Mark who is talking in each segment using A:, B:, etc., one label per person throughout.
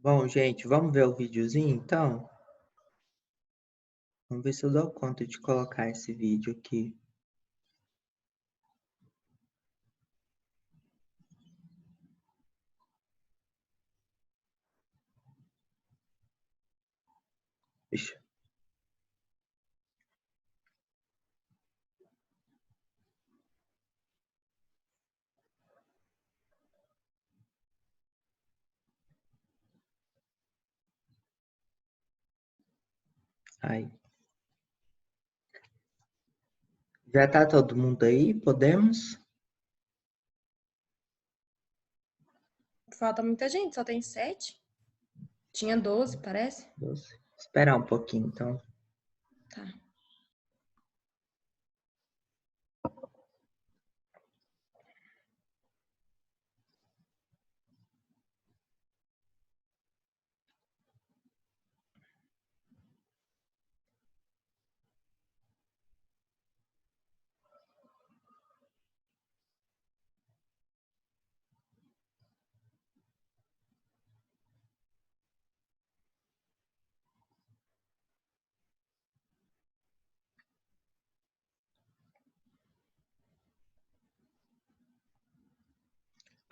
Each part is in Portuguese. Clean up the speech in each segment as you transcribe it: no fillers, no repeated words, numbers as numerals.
A: Bom, gente, vamos ver o videozinho então? Vamos ver se eu dou conta de colocar esse vídeo aqui. Deixa. Aí. Já tá todo mundo aí? Podemos?
B: Falta muita gente, só tem 7. Tinha 12, parece.
A: Esperar um pouquinho, então.
B: Tá.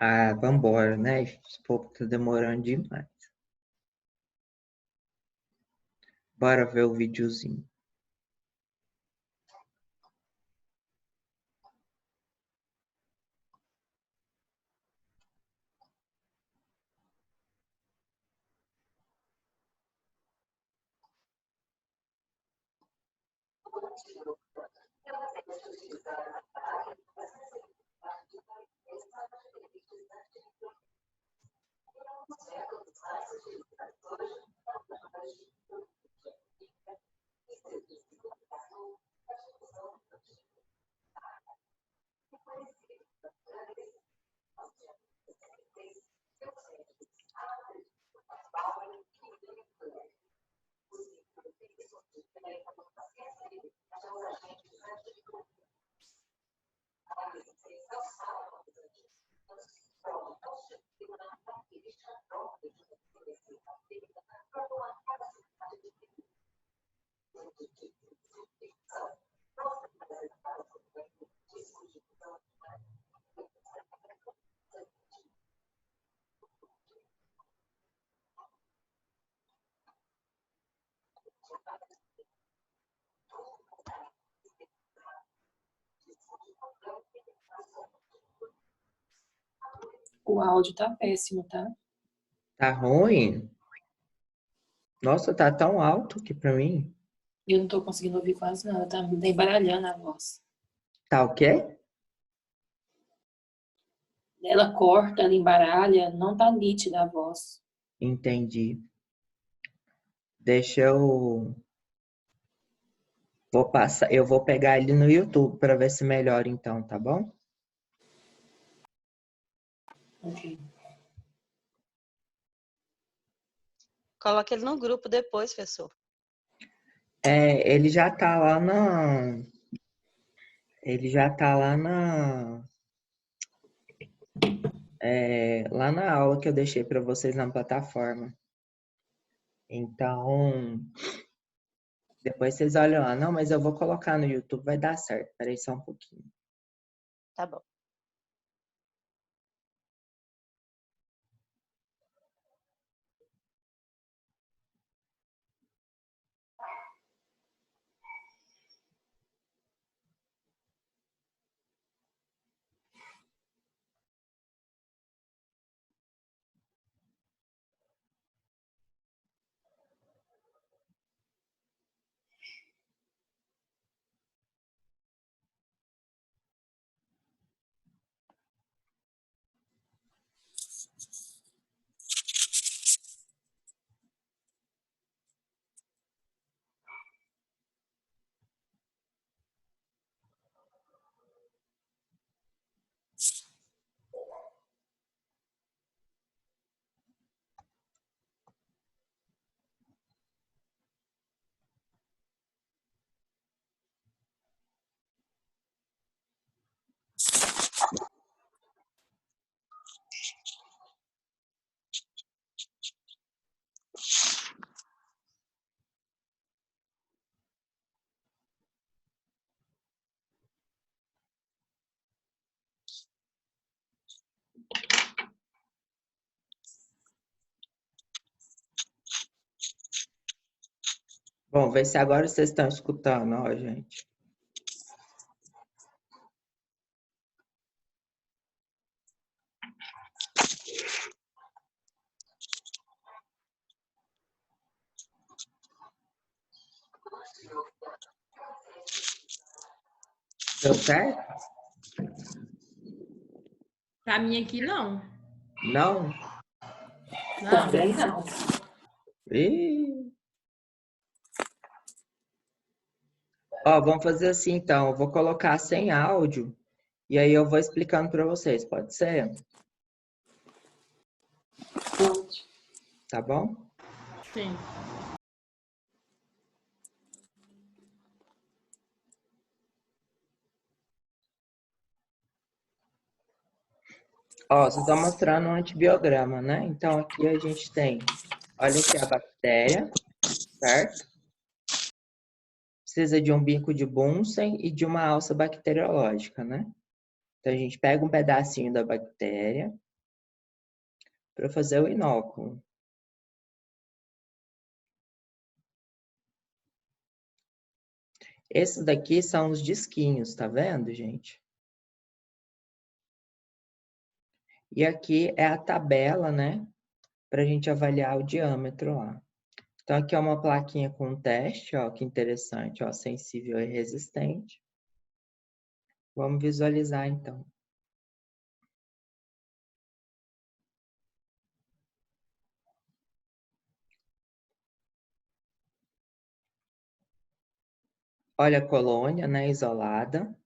A: Ah, vambora, né? Esse povo tá demorando demais. Bora ver o videozinho.
C: O áudio tá péssimo, tá?
A: Tá ruim? Nossa, tá tão alto aqui pra mim.
C: Eu não tô conseguindo ouvir quase nada, tá me embaralhando a voz.
A: Tá o quê?
C: Ela corta, ela embaralha, não tá nítida a voz.
A: Entendi. Deixa eu... Vou passar... Eu vou pegar ele no YouTube pra ver se melhora então, tá bom?
C: Ok.
D: Coloca ele no grupo depois, professor.
A: É, ele já tá lá na... Ele já tá lá na... lá na aula que eu deixei para vocês na plataforma. Então, depois vocês olham lá. Não, mas eu vou colocar no YouTube, vai dar certo. Peraí só um pouquinho.
D: Tá bom.
A: Bom, vê se agora vocês estão escutando, ó, gente. Deu certo?
B: Pra mim aqui, não.
A: Não?
B: Não.
C: Também não.
A: Ih. Ó, vamos fazer assim, então. Eu vou colocar sem áudio e aí eu vou explicando para vocês, pode ser?
C: Pode.
A: Tá bom?
B: Sim.
A: Ó, vocês estão mostrando um antibiograma, né? Então aqui a gente tem, olha aqui a bactéria, certo? Precisa de um bico de Bunsen e de uma alça bacteriológica, né? Então a gente pega um pedacinho da bactéria para fazer o inóculo. Esses daqui são os disquinhos, tá vendo, gente? E aqui é a tabela, né? Para a gente avaliar o diâmetro lá. Então, aqui é uma plaquinha com um teste, ó, que interessante, ó, sensível e resistente. Vamos visualizar, então. Olha a colônia, né, isolada.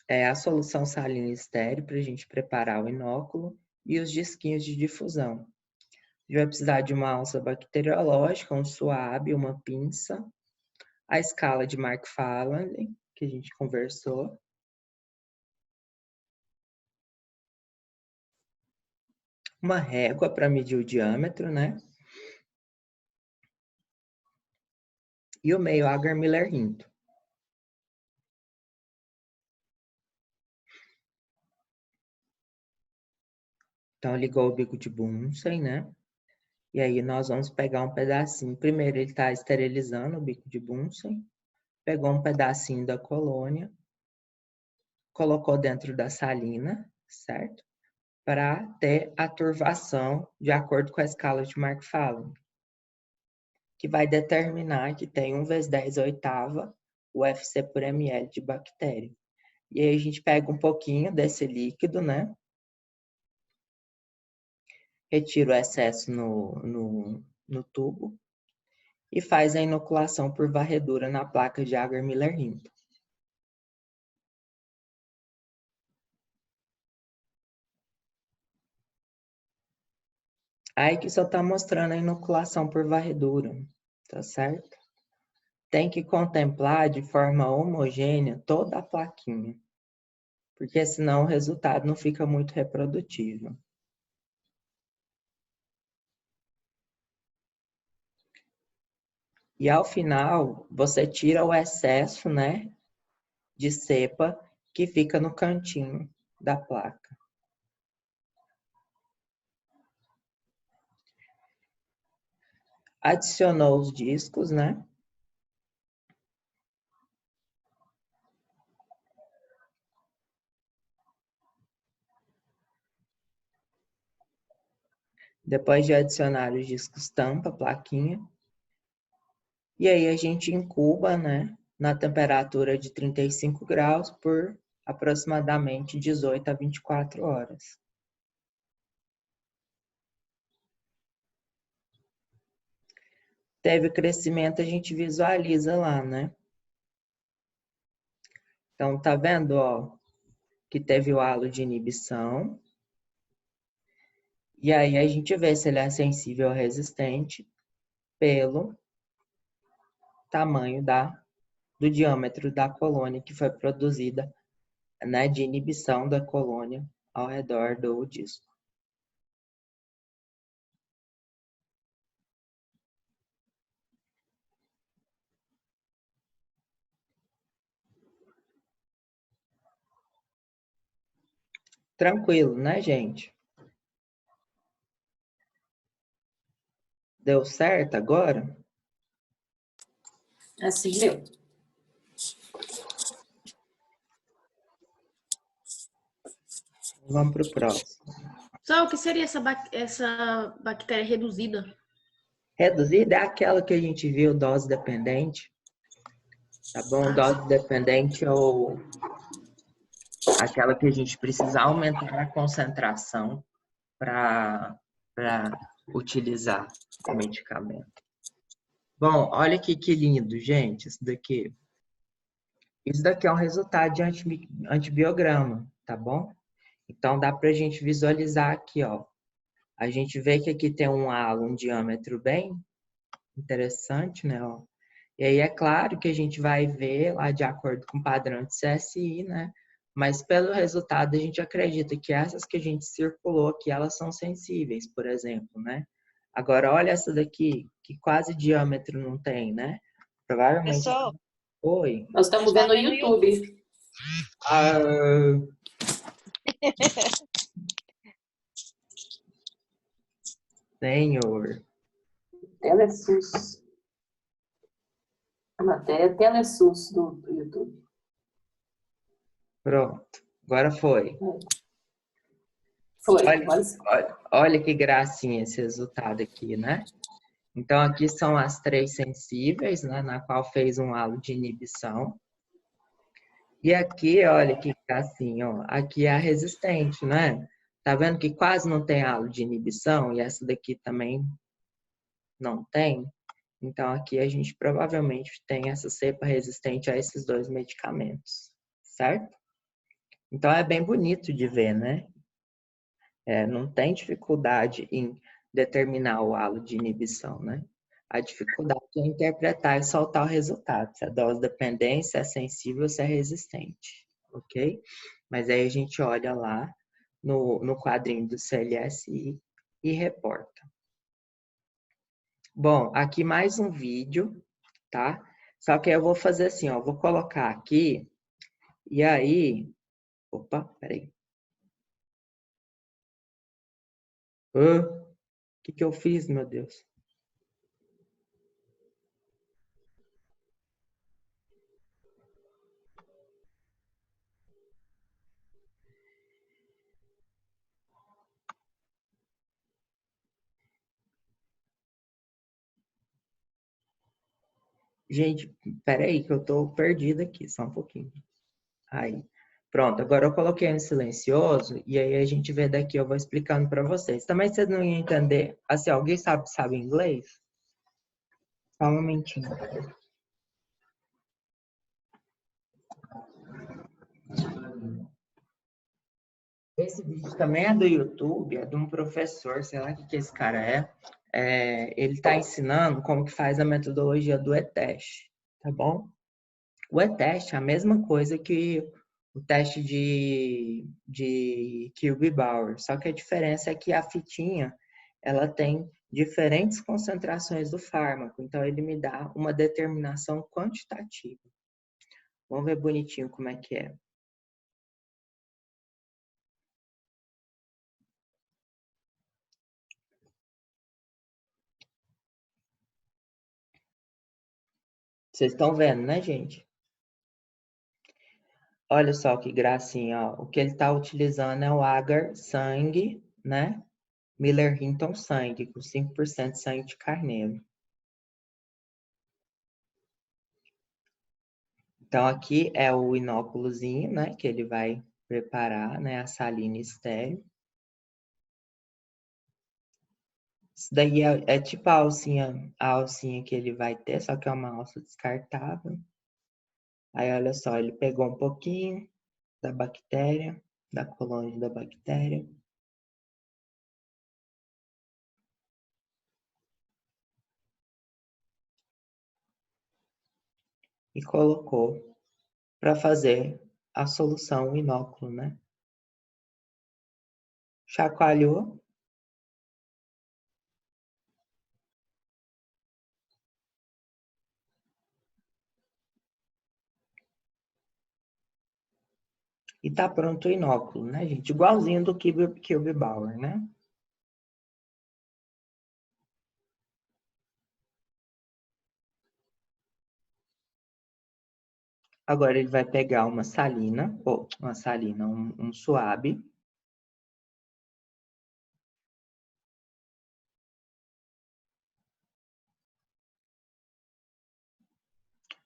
A: É a solução salina estéril para a gente preparar o inóculo e os disquinhos de difusão. A gente vai precisar de uma alça bacteriológica, um suave, uma pinça, a escala de Mark-Fallen, que a gente conversou, uma régua para medir o diâmetro, né? E o meio Agar-Miller-Hinton. Então, ligou o bico de Bunsen, né? E aí nós vamos pegar um pedacinho. Primeiro ele está esterilizando o bico de Bunsen. Pegou um pedacinho da colônia, colocou dentro da salina, certo? Para ter a turvação de acordo com a escala de Mark-Fallen, que vai determinar que tem 1 vezes 10 oitava UFC por ml de bactéria. E aí a gente pega um pouquinho desse líquido, né? Retira o excesso no tubo e faz a inoculação por varredura na placa de Agar-Miller-Hinton. Aí que só está mostrando a inoculação por varredura, tá certo? Tem que contemplar de forma homogênea toda a plaquinha, porque senão o resultado não fica muito reprodutivo. E ao final, você tira o excesso, né, de cepa que fica no cantinho da placa. Adicionou os discos, né? Depois de adicionar os discos tampa, a plaquinha. E aí a gente incuba, né, na temperatura de 35 graus por aproximadamente 18 a 24 horas. Teve crescimento, a gente visualiza lá, né? Então, tá vendo, ó, que teve o halo de inibição. E aí a gente vê se ele é sensível ou resistente pelo tamanho do diâmetro da colônia que foi produzida, né, de inibição da colônia ao redor do disco. Tranquilo, né, gente? Deu certo agora?
C: Assim deu.
A: Vamos para o próximo.
B: Só o que seria essa bactéria reduzida?
A: Reduzida é aquela que a gente viu, dose dependente. Tá bom? Dose dependente ou aquela que a gente precisa aumentar a concentração para utilizar o medicamento. Bom, olha aqui que lindo, gente, isso daqui. Isso daqui é um resultado de antibiograma, tá bom? Então, dá para a gente visualizar aqui, ó. A gente vê que aqui tem um halo, um diâmetro bem interessante, né? Ó. E aí é claro que a gente vai ver lá de acordo com o padrão de CSI, né? Mas pelo resultado a gente acredita que essas que a gente circulou aqui, elas são sensíveis, por exemplo, né? Agora olha essa daqui, que quase diâmetro não tem, né? Provavelmente.
D: Pessoal,
A: Oi.
C: Nós
D: a gente
C: estamos
D: tá
C: vendo no
D: vendo no
C: YouTube.
A: Ah, Senhor.
C: Telesus. A matéria é Telesus do YouTube.
A: Pronto. Agora foi.
C: Foi,
A: Olha,
C: agora sim.
A: olha que gracinha esse resultado aqui, né? Então, aqui são as 3 sensíveis, né, na qual fez um halo de inibição. E aqui, olha que assim, ó, aqui é a resistente, né? Tá vendo que quase não tem halo de inibição e essa daqui também não tem? Então, aqui a gente provavelmente tem essa cepa resistente a esses 2 medicamentos, certo? Então, é bem bonito de ver, né? Não tem dificuldade em determinar o halo de inibição, né? A dificuldade é interpretar e soltar o resultado, se a dose dependente, se é sensível, se é resistente, ok? Mas aí a gente olha lá no quadrinho do CLSI e reporta. Bom, aqui mais um vídeo, tá? Só que eu vou fazer assim, ó, vou colocar aqui e aí... Opa, peraí. O que eu fiz, meu Deus? Gente, peraí que eu tô perdido aqui, só um pouquinho. Aí, pronto, agora eu coloquei em silencioso e aí a gente vê daqui, eu vou explicando para vocês. Também vocês não iam entender, assim, alguém sabe inglês? Só um momentinho. Esse vídeo também é do YouTube, é de um professor, sei lá o que esse cara é. Ele está ensinando como que faz a metodologia do e-teste, tá bom? O e-teste é a mesma coisa que o teste de Kilby-Bauer, só que a diferença é que a fitinha ela tem diferentes concentrações do fármaco, então ele me dá uma determinação quantitativa. Vamos ver bonitinho como é que é. Vocês estão vendo, né, gente? Olha só que gracinha, ó. O que ele está utilizando é o agar sangue, né? Miller-Hinton sangue, com 5% de sangue de carneiro. Então, aqui é o inóculozinho, né? Que ele vai preparar, né? A salina estéreo. Isso daí é tipo a alcinha que ele vai ter, só que é uma alça descartável. Aí, olha só, ele pegou um pouquinho da bactéria, da colônia da bactéria. E colocou para fazer a solução, o inóculo, né? Chacoalhou. E tá pronto o inóculo, né, gente? Igualzinho do Kilby-Bauer, né? Agora ele vai pegar uma salina, um suave.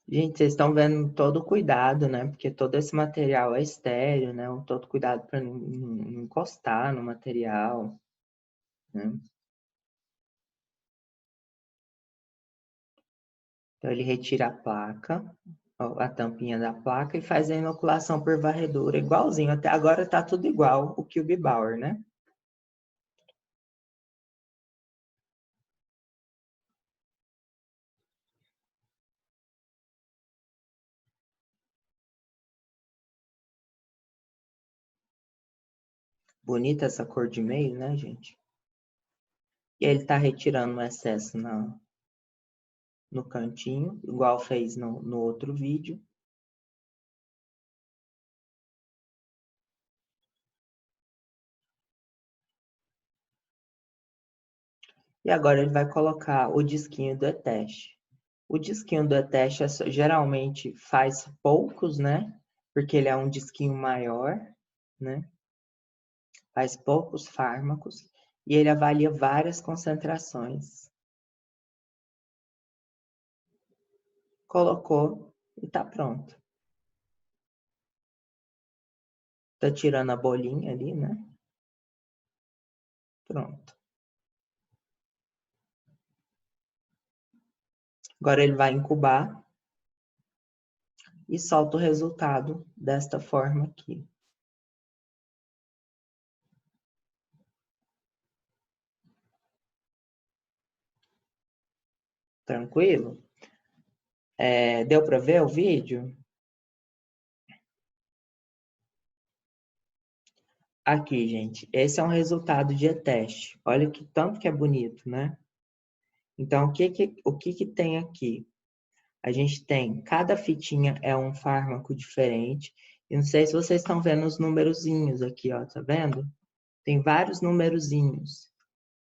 A: Gente, vocês estão vendo todo o cuidado, né? Porque todo esse material é estéreo, né? Todo cuidado para não encostar no material, né? Então ele retira a placa, a tampinha da placa e faz a inoculação por varredura, igualzinho. Até agora tá tudo igual o Cube Bauer, né? Bonita essa cor de meio, né, gente? E ele tá retirando o excesso no cantinho, igual fez no outro vídeo. E agora ele vai colocar o disquinho do E-teste. O disquinho do E-teste geralmente faz poucos, né? Porque ele é um disquinho maior, né? Faz poucos fármacos e ele avalia várias concentrações. Colocou e tá pronto. Tá tirando a bolinha ali, né? Pronto. Agora ele vai incubar e solta o resultado desta forma aqui. Tranquilo? Deu para ver o vídeo? Aqui, gente, esse é um resultado de E-teste. Olha que tanto que é bonito, né? Então, o que tem aqui? A gente tem, cada fitinha é um fármaco diferente. E não sei se vocês estão vendo os numerozinhos aqui, ó, tá vendo? Tem vários numerozinhos,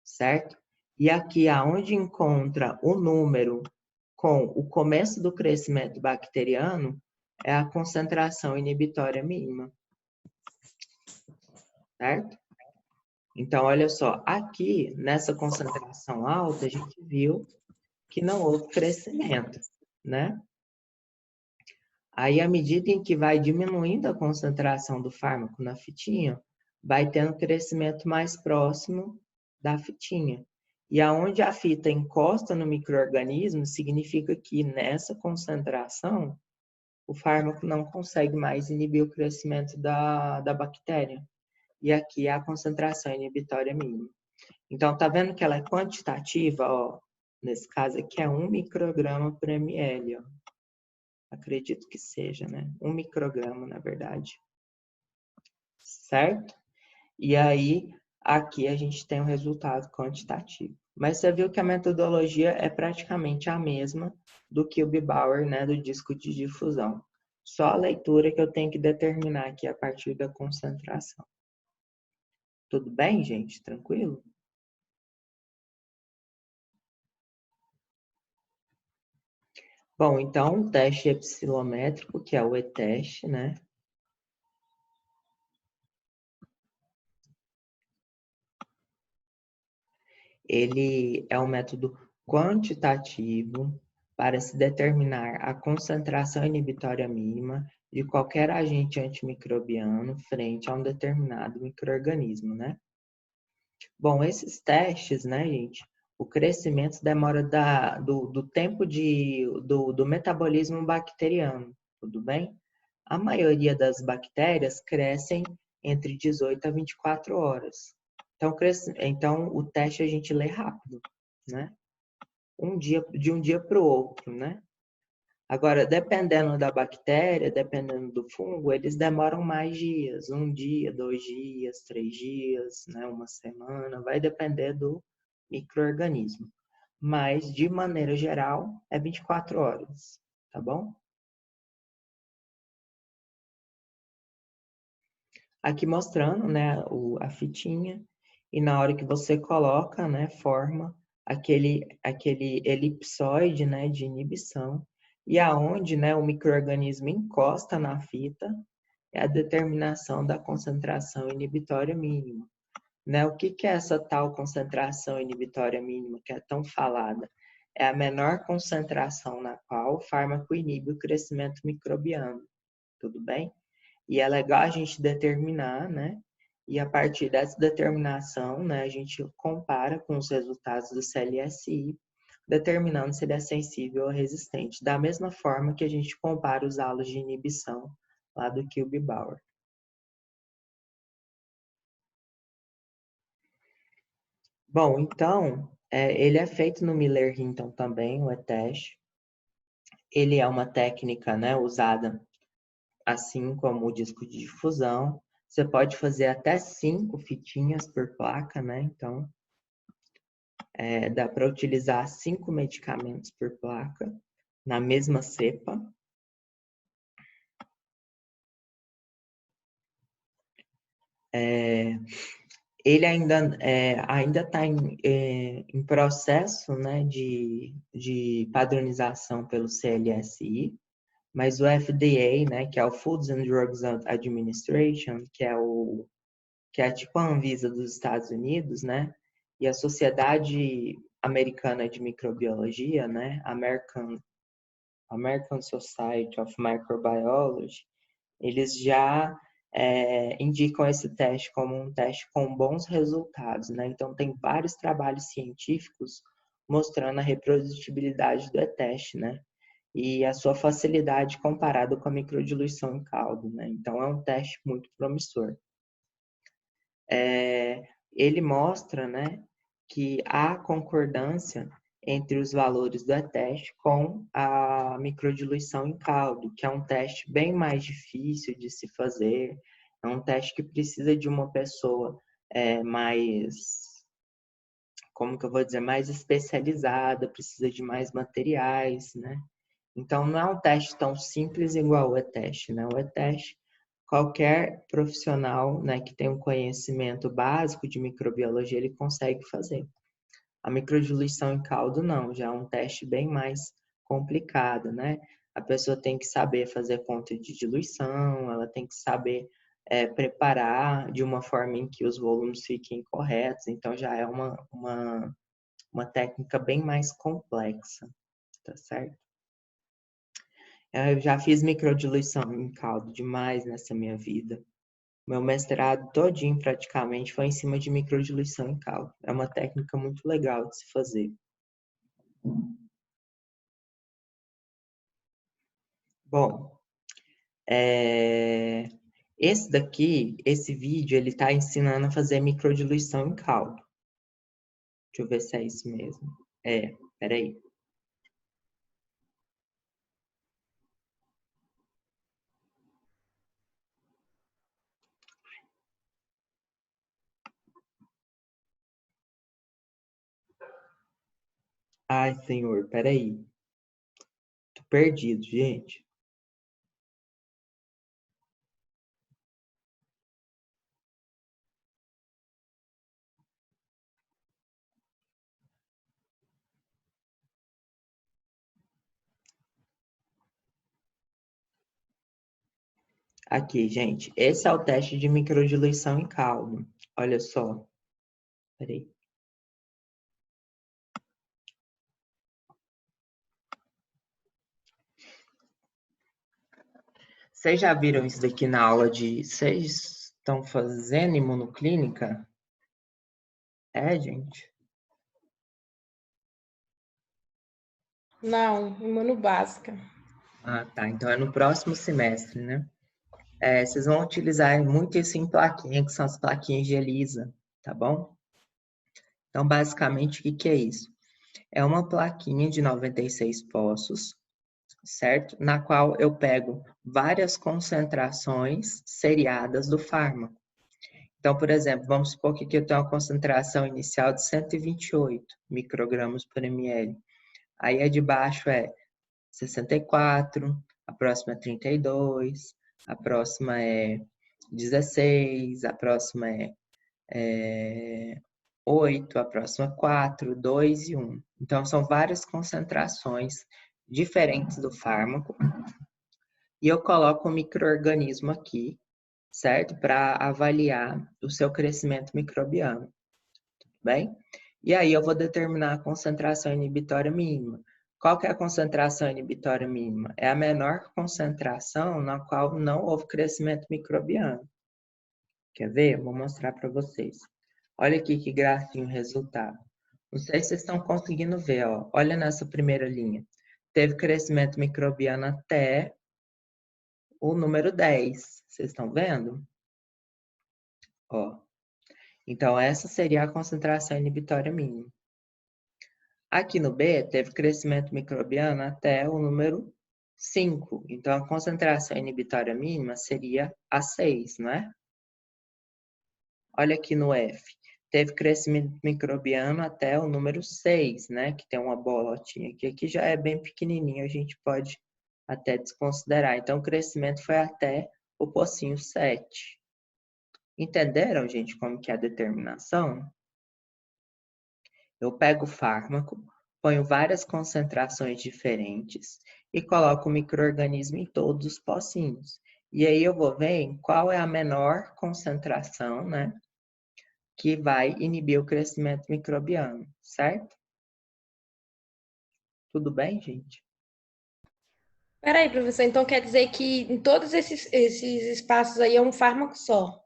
A: certo? E aqui, aonde encontra o número com o começo do crescimento bacteriano, é a concentração inibitória mínima, certo? Então, olha só, aqui, nessa concentração alta, a gente viu que não houve crescimento, né? Aí, à medida em que vai diminuindo a concentração do fármaco na fitinha, vai tendo crescimento mais próximo da fitinha. E aonde a fita encosta no micro-organismo, significa que nessa concentração, o fármaco não consegue mais inibir o crescimento da bactéria. E aqui é a concentração inibitória mínima. Então, tá vendo que ela é quantitativa, ó? Nesse caso aqui é 1 micrograma por ml, ó. Acredito que seja, né? 1 micrograma, na verdade. Certo? E aí, aqui a gente tem um resultado quantitativo. Mas você viu que a metodologia é praticamente a mesma do que o Bauer, né? Do disco de difusão. Só a leitura que eu tenho que determinar aqui a partir da concentração. Tudo bem, gente? Tranquilo? Bom, então, o teste epsilométrico, que é o E-teste, né? Ele é um método quantitativo para se determinar a concentração inibitória mínima de qualquer agente antimicrobiano frente a um determinado micro-organismo, né? Bom, esses testes, né, gente, o crescimento demora do tempo do metabolismo bacteriano, tudo bem? A maioria das bactérias crescem entre 18 a 24 horas. Então, o teste a gente lê rápido, né? De um dia para o outro, né? Agora, dependendo da bactéria, dependendo do fungo, eles demoram mais dias, 1 dia, 2 dias, 3 dias, né? 1 semana, vai depender do micro-organismo. Mas, de maneira geral, é 24 horas, tá bom? Aqui mostrando, né, a fitinha, e na hora que você coloca, né, forma aquele elipsoide, né, de inibição. E aonde, né, o micro-organismo encosta na fita é a determinação da concentração inibitória mínima. Né? O que é essa tal concentração inibitória mínima que é tão falada? É a menor concentração na qual o fármaco inibe o crescimento microbiano, tudo bem? E é legal a gente determinar, né? E a partir dessa determinação, né, a gente compara com os resultados do CLSI, determinando se ele é sensível ou resistente, da mesma forma que a gente compara os halos de inibição lá do Kilby-Bauer. Bom, então, ele é feito no Miller-Hinton também, o E-teste. Ele é uma técnica, né, usada assim como o disco de difusão. Você pode fazer até 5 fitinhas por placa, né? Então, dá para utilizar 5 medicamentos por placa na mesma cepa. Ele ainda está em processo, né, de padronização pelo CLSI, mas o FDA, né, que é o Foods and Drugs Administration, que é tipo a Anvisa dos Estados Unidos, né, e a Sociedade Americana de Microbiologia, né, American Society of Microbiology, eles já indicam esse teste como um teste com bons resultados, né? Então, tem vários trabalhos científicos mostrando a reprodutibilidade do E-teste, né? E a sua facilidade comparada com a microdiluição em caldo, né? Então, é um teste muito promissor. Ele mostra, né, que há concordância entre os valores do E-teste com a microdiluição em caldo, que é um teste bem mais difícil de se fazer, é um teste que precisa de uma pessoa mais, como que eu vou dizer, mais especializada, precisa de mais materiais, né? Então, não é um teste tão simples igual o E-teste, né? O E-teste, qualquer profissional, né, que tem um conhecimento básico de microbiologia, ele consegue fazer. A microdiluição em caldo, não, já é um teste bem mais complicado, né? A pessoa tem que saber fazer conta de diluição, ela tem que saber preparar de uma forma em que os volumes fiquem corretos, então já é uma técnica bem mais complexa, tá certo? Eu já fiz microdiluição em caldo demais nessa minha vida. Meu mestrado todinho praticamente foi em cima de microdiluição em caldo. É uma técnica muito legal de se fazer. Bom, esse vídeo, ele está ensinando a fazer microdiluição em caldo. Deixa eu ver se é isso mesmo. Peraí. Ai, senhor, peraí. Tô perdido, gente. Aqui, gente. Esse é o teste de microdiluição em caldo. Olha só. Peraí. Vocês já viram isso daqui na aula de... Vocês estão fazendo imunoclínica? Gente?
B: Não, imunobásica.
A: Ah, tá. Então é no próximo semestre, né? Vocês vão utilizar muito isso em plaquinha, que são as plaquinhas de ELISA, tá bom? Então, basicamente, o que é isso? É uma plaquinha de 96 poços, certo? Na qual eu pego várias concentrações seriadas do fármaco. Então, por exemplo, vamos supor que aqui eu tenho uma concentração inicial de 128 microgramas por ml. Aí a de baixo é 64, a próxima é 32, a próxima é 16, a próxima é 8, a próxima 4, 2 e 1. Então, são várias concentrações diferentes do fármaco e eu coloco um micro-organismo aqui, certo? Para avaliar o seu crescimento microbiano, tudo bem? E aí eu vou determinar a concentração inibitória mínima. Qual que é a concentração inibitória mínima? É a menor concentração na qual não houve crescimento microbiano. Quer ver? Eu vou mostrar para vocês. Olha aqui que grafinho o resultado. Não sei se vocês estão conseguindo ver, ó. Olha nessa primeira linha. Teve crescimento microbiano até o número 10. Vocês estão vendo? Ó. Então, essa seria a concentração inibitória mínima. Aqui no B, teve crescimento microbiano até o número 5. Então, a concentração inibitória mínima seria a 6, não é? Olha aqui no F. Teve crescimento microbiano até o número 6, né? Que tem uma bolotinha aqui. Aqui já é bem pequenininho, a gente pode até desconsiderar. Então, o crescimento foi até o pocinho 7. Entenderam, gente, como que é a determinação? Eu pego o fármaco, ponho várias concentrações diferentes e coloco o micro-organismo em todos os pocinhos. E aí eu vou ver qual é a menor concentração, né? Que vai inibir o crescimento microbiano, certo? Tudo bem, gente?
B: Peraí, professor, então quer dizer que em todos esses espaços aí é um fármaco só?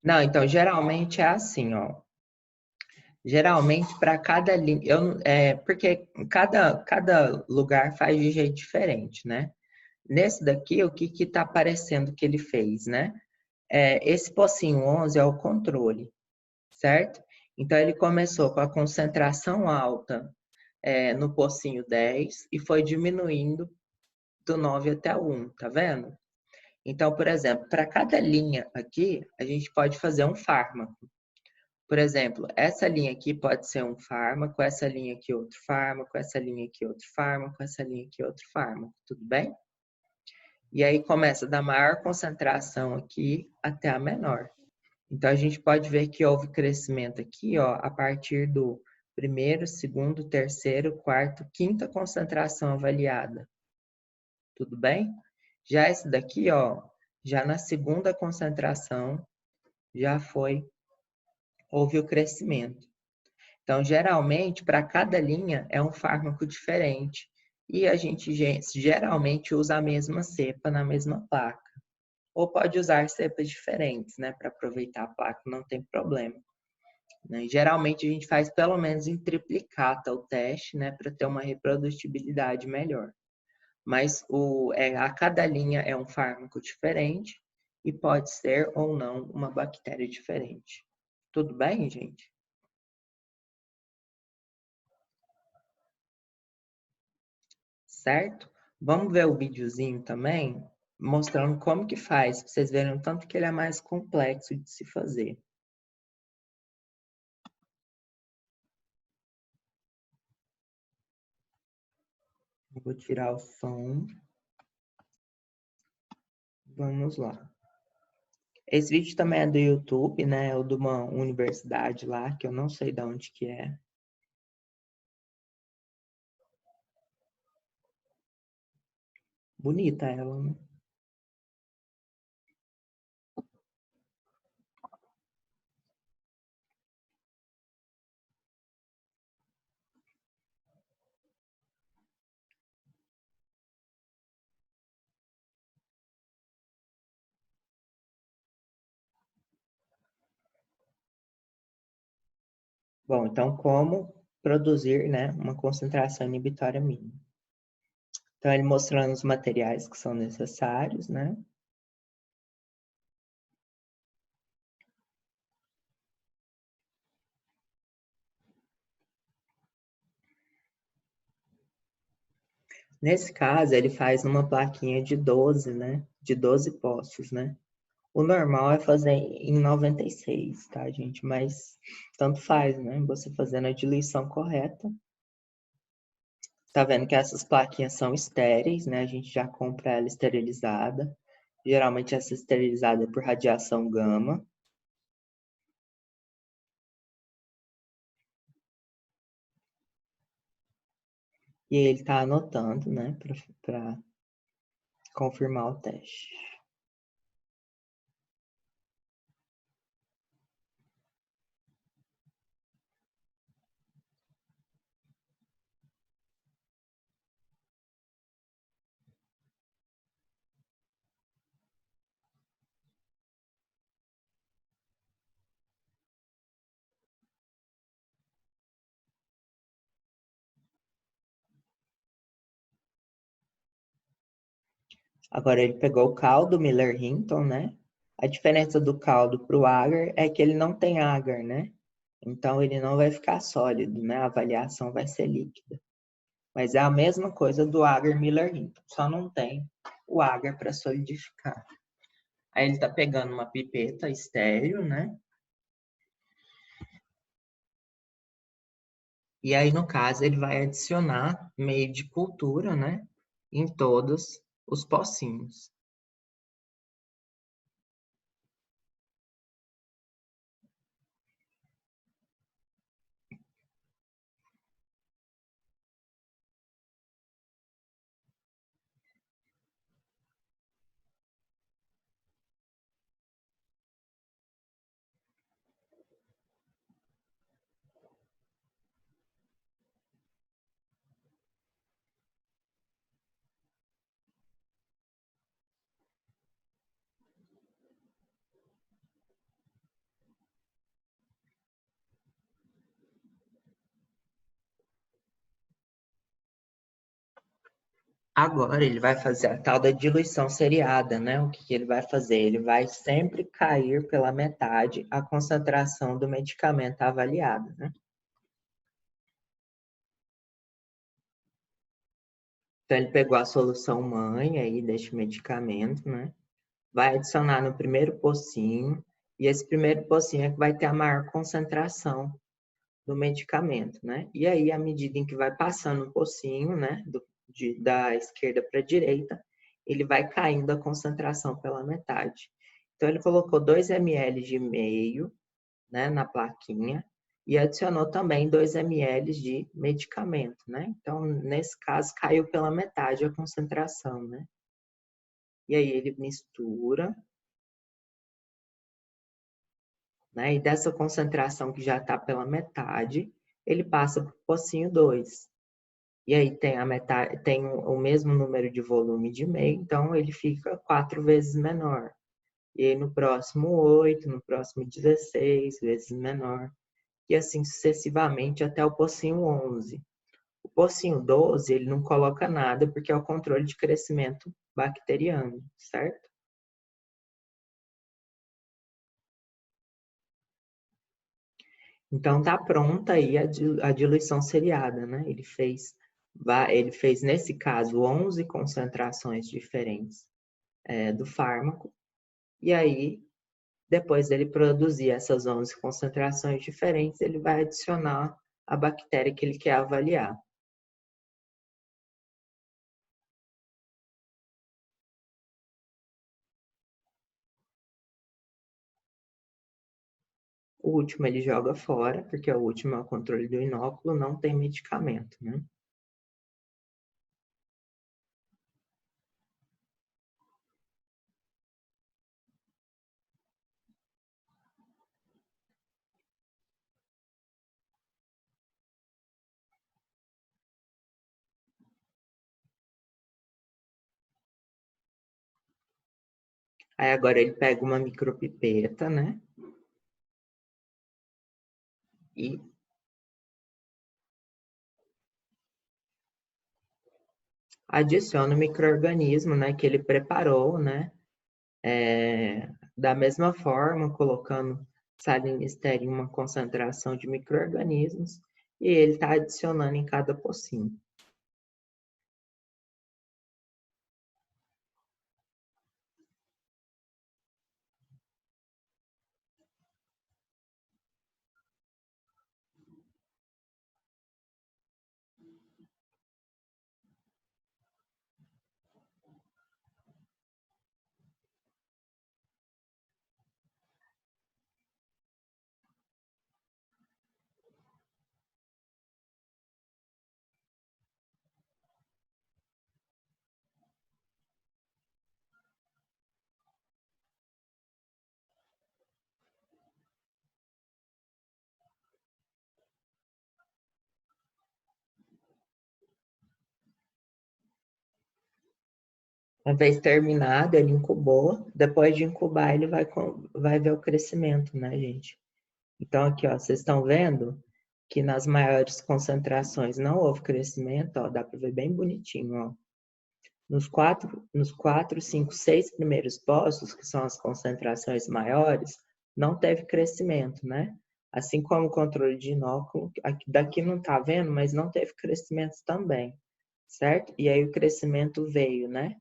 A: Não, então geralmente é assim, ó. Geralmente para cada linha, porque cada lugar faz de jeito diferente, né? Nesse daqui, o que está aparecendo que ele fez, né? Esse pocinho 11 é o controle, certo? Então, ele começou com a concentração alta no pocinho 10 e foi diminuindo do 9 até o 1, tá vendo? Então, por exemplo, para cada linha aqui, a gente pode fazer um fármaco. Por exemplo, essa linha aqui pode ser um fármaco, essa linha aqui outro fármaco, essa linha aqui outro fármaco, essa linha aqui outro fármaco, tudo bem? E aí começa da maior concentração aqui até a menor. Então, a gente pode ver que houve crescimento aqui, ó, a partir do primeiro, segundo, terceiro, quarto, quinta concentração avaliada. Tudo bem? Já esse daqui, ó, já na segunda concentração, já houve o crescimento. Então, geralmente, para cada linha é um fármaco diferente. E a gente geralmente usa a mesma cepa na mesma placa. Ou pode usar cepas diferentes, né? Para aproveitar a placa, não tem problema. Né? Geralmente a gente faz pelo menos em triplicata o teste, né? Para ter uma reprodutibilidade melhor. Mas a cada linha é um fármaco diferente e pode ser ou não uma bactéria diferente. Tudo bem, gente? Certo? Vamos ver o videozinho também, mostrando como que faz, para vocês verem o tanto que ele é mais complexo de se fazer. Vou tirar o som. Vamos lá. Esse vídeo também é do YouTube, né? Ou de uma universidade lá, que eu não sei de onde que é. Bonita ela, né? Bom, então como produzir, né, uma concentração inibitória mínima? Então ele mostrando os materiais que são necessários, né? Nesse caso, ele faz numa plaquinha de 12, né? De 12 postos, né? O normal é fazer em 96, tá, gente? Mas tanto faz, né? Você fazendo a diluição correta. Tá vendo que essas plaquinhas são estéreis, né? A gente já compra ela esterilizada. Geralmente essa esterilizada é por radiação gama. E aí ele está anotando, né, para confirmar o teste. Agora ele pegou o caldo Miller-Hinton, né? A diferença do caldo para o agar é que ele não tem agar, né? Então ele não vai ficar sólido, né? A avaliação vai ser líquida. Mas é a mesma coisa do agar Miller-Hinton, só não tem o agar para solidificar. Aí ele está pegando uma pipeta estéreo, né? E aí, no caso, ele vai adicionar meio de cultura, né? Em todos os pocinhos. Agora ele vai fazer a tal da diluição seriada, né? O que ele vai fazer? Ele vai sempre cair pela metade a concentração do medicamento avaliado, né? Então ele pegou a solução mãe aí deste medicamento, né? Vai adicionar no primeiro pocinho, e esse primeiro pocinho é que vai ter a maior concentração do medicamento, né? E aí, à medida em que vai passando o pocinho, né, da esquerda para a direita, ele vai caindo a concentração pela metade. Então, ele colocou 2 ml de meio, né, na plaquinha, e adicionou também 2 ml de medicamento, né? Então, nesse caso, caiu pela metade a concentração, né? E aí ele mistura, né? E dessa concentração que já está pela metade, ele passa para o pocinho 2. E aí tem a metade, tem o mesmo número de volume de meio, então ele fica 4 vezes menor. E aí no próximo 8, no próximo 16 vezes menor. E assim sucessivamente até o pocinho 11. O pocinho 12, ele não coloca nada porque é o controle de crescimento bacteriano, certo? Então tá pronta aí a diluição seriada, né? Ele fez nesse caso 11 concentrações diferentes do fármaco, e aí depois dele produzir essas 11 concentrações diferentes, ele vai adicionar a bactéria que ele quer avaliar. O último ele joga fora, porque o último é o controle do inóculo, não tem medicamento, né? Aí agora ele pega uma micropipeta, né? E adiciona o micro-organismo, né, que ele preparou, né? Da mesma forma, colocando salinester em uma concentração de micro-organismos, e ele está adicionando em cada pocinho. Uma vez terminado, ele incubou. Depois de incubar, ele vai ver o crescimento, né, gente? Então, aqui, ó, vocês estão vendo que nas maiores concentrações não houve crescimento, ó, dá para ver bem bonitinho, ó. Nos 4, 5, 6 primeiros postos, que são as concentrações maiores, não teve crescimento, né? Assim como o controle de inóculo, daqui não tá vendo, mas não teve crescimento também, certo? E aí o crescimento veio, né?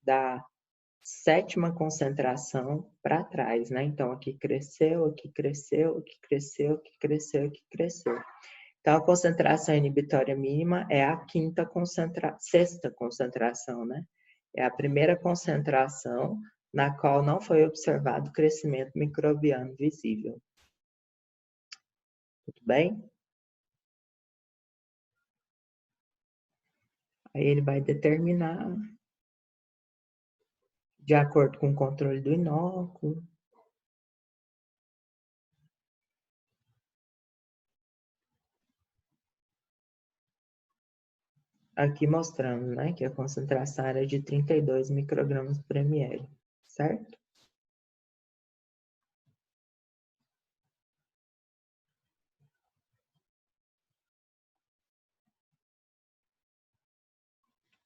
A: Da 7ª concentração para trás, né? Então, aqui cresceu, aqui cresceu, aqui cresceu, aqui cresceu, aqui cresceu. Então, a concentração inibitória mínima é a 6ª concentração, né? É a primeira concentração na qual não foi observado crescimento microbiano visível. Tudo bem? Aí ele vai determinar de acordo com o controle do inóculo. Aqui mostrando, né, que a concentração era de 32 microgramas por ml, certo?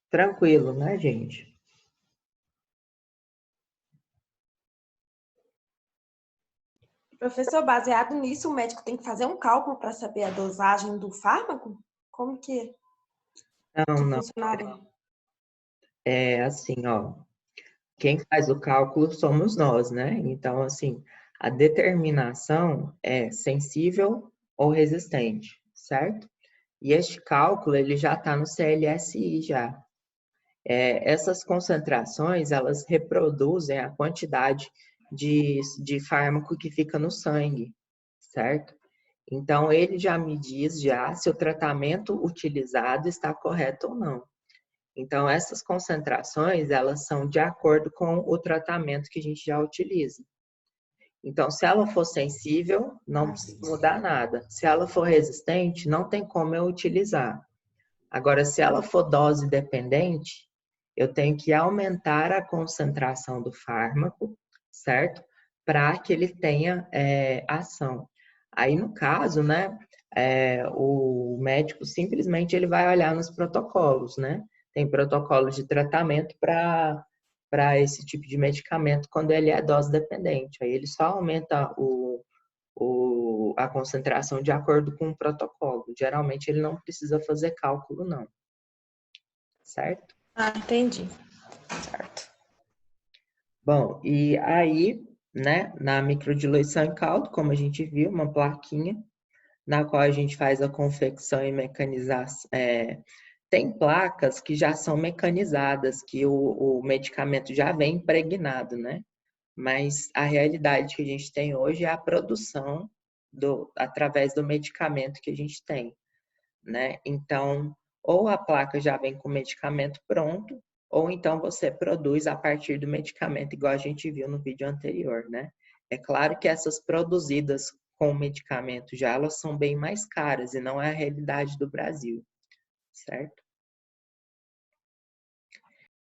A: Tranquilo, né, gente?
B: Professor, baseado nisso, o médico tem que fazer um cálculo para saber a dosagem do fármaco? Como que
A: Não.
B: funcionaria?
A: É assim, ó. Quem faz o cálculo somos nós, né? Então, assim, a determinação é sensível ou resistente, certo? E este cálculo, ele já está no CLSI já. Essas concentrações, elas reproduzem a quantidade de fármaco que fica no sangue, certo? Então, ele já me diz já se o tratamento utilizado está correto ou não. Então, essas concentrações, elas são de acordo com o tratamento que a gente já utiliza. Então, se ela for sensível, não precisa mudar nada. Se ela for resistente, não tem como eu utilizar. Agora, se ela for dose dependente, eu tenho que aumentar a concentração do fármaco, certo? Para que ele tenha ação. Aí, no caso, né, o médico simplesmente ele vai olhar nos protocolos, né? Tem protocolos de tratamento para esse tipo de medicamento quando ele é dose dependente. Aí ele só aumenta a concentração de acordo com o protocolo. Geralmente ele não precisa fazer cálculo, não. Certo?
B: Ah, entendi. Certo.
A: Bom, e aí, né, na microdiluição em caldo, como a gente viu, uma plaquinha, na qual a gente faz a confecção e mecanização. Tem placas que já são mecanizadas, que o medicamento já vem impregnado, né? Mas a realidade que a gente tem hoje é a produção através do medicamento que a gente tem, né? Então, ou a placa já vem com o medicamento pronto, ou então você produz a partir do medicamento, igual a gente viu no vídeo anterior, né? É claro que essas produzidas com o medicamento já, elas são bem mais caras e não é a realidade do Brasil, certo?